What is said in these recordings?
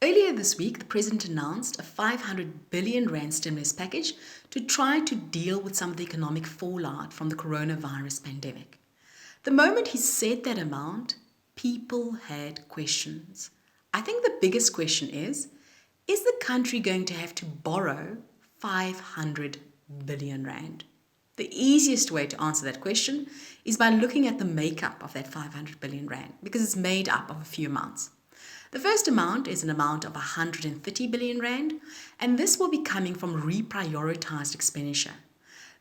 Earlier this week, the President announced a 500 billion rand stimulus package to try to deal with some of the economic fallout from the coronavirus pandemic. The moment he said that amount, people had questions. I think the biggest question is the country going to have to borrow 500 billion rand? The easiest way to answer that question is by looking at the makeup of that 500 billion rand, because it's made up of a few amounts. The first amount is an amount of 130 billion rand, and this will be coming from reprioritized expenditure.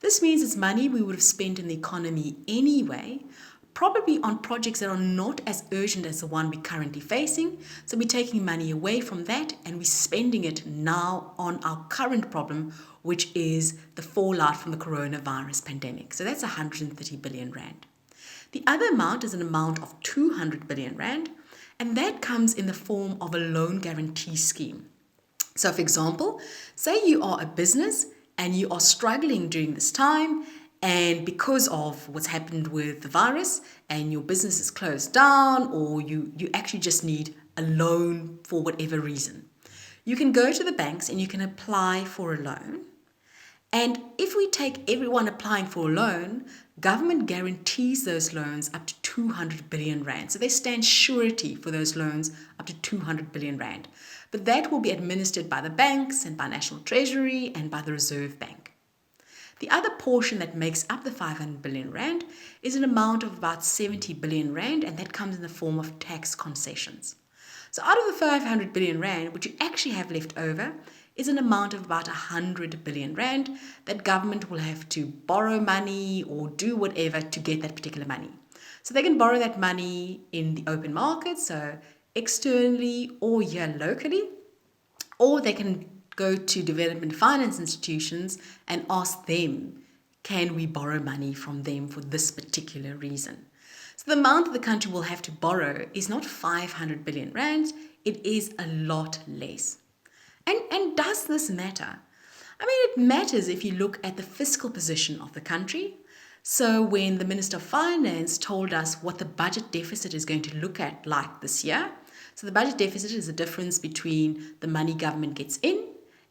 This means it's money we would have spent in the economy anyway, probably on projects that are not as urgent as the one we're currently facing. So we're taking money away from that and we're spending it now on our current problem, which is the fallout from the coronavirus pandemic. So that's 130 billion rand. The other amount is an amount of 200 billion rand, and that comes in the form of a loan guarantee scheme. So for example, say you are a business and you are struggling during this time, and because of what's happened with the virus and your business is closed down, or you actually just need a loan for whatever reason, you can go to the banks and you can apply for a loan. And if we take everyone applying for a loan, government guarantees those loans up to 200 billion rand. So they stand surety for those loans up to 200 billion rand. But that will be administered by the banks and by National Treasury and by the Reserve Bank. The other portion that makes up the 500 billion rand is an amount of about 70 billion rand, and that comes in the form of tax concessions. So out of the 500 billion rand, what you actually have left over is an amount of about 100 billion rand that government will have to borrow money or do whatever to get that particular money. So they can borrow that money in the open market, so externally or here locally, or they can go to development finance institutions and ask them, can we borrow money from them for this particular reason? So the amount that the country will have to borrow is not 500 billion rand, it is a lot less. And does this matter? I mean, it matters if you look at the fiscal position of the country. So when the Minister of Finance told us what the budget deficit is going to look at like this year, so the budget deficit is the difference between the money government gets in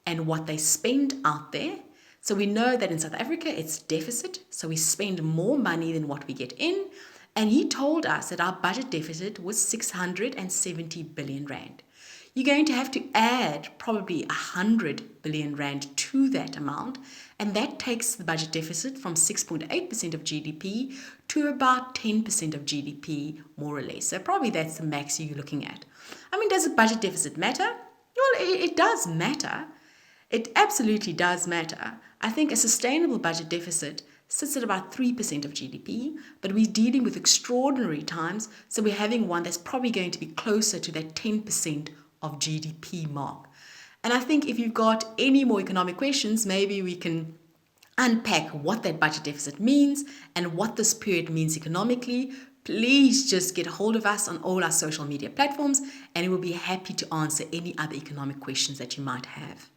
and what they spend out there. So we know that in South Africa, it's deficit. So we spend more money than what we get in. And he told us that our budget deficit was 670 billion rand. You're going to have to add probably 100 billion rand to that amount. And that takes the budget deficit from 6.8% of GDP to about 10% of GDP, more or less. So probably that's the max you're looking at. I mean, does a budget deficit matter? Well, it does matter. It absolutely does matter. I think a sustainable budget deficit sits at about 3% of GDP, but we're dealing with extraordinary times, so we're having one that's probably going to be closer to that 10% of GDP mark. And I think if you've got any more economic questions, maybe we can unpack what that budget deficit means and what this period means economically. Please just get a hold of us on all our social media platforms, and we'll be happy to answer any other economic questions that you might have.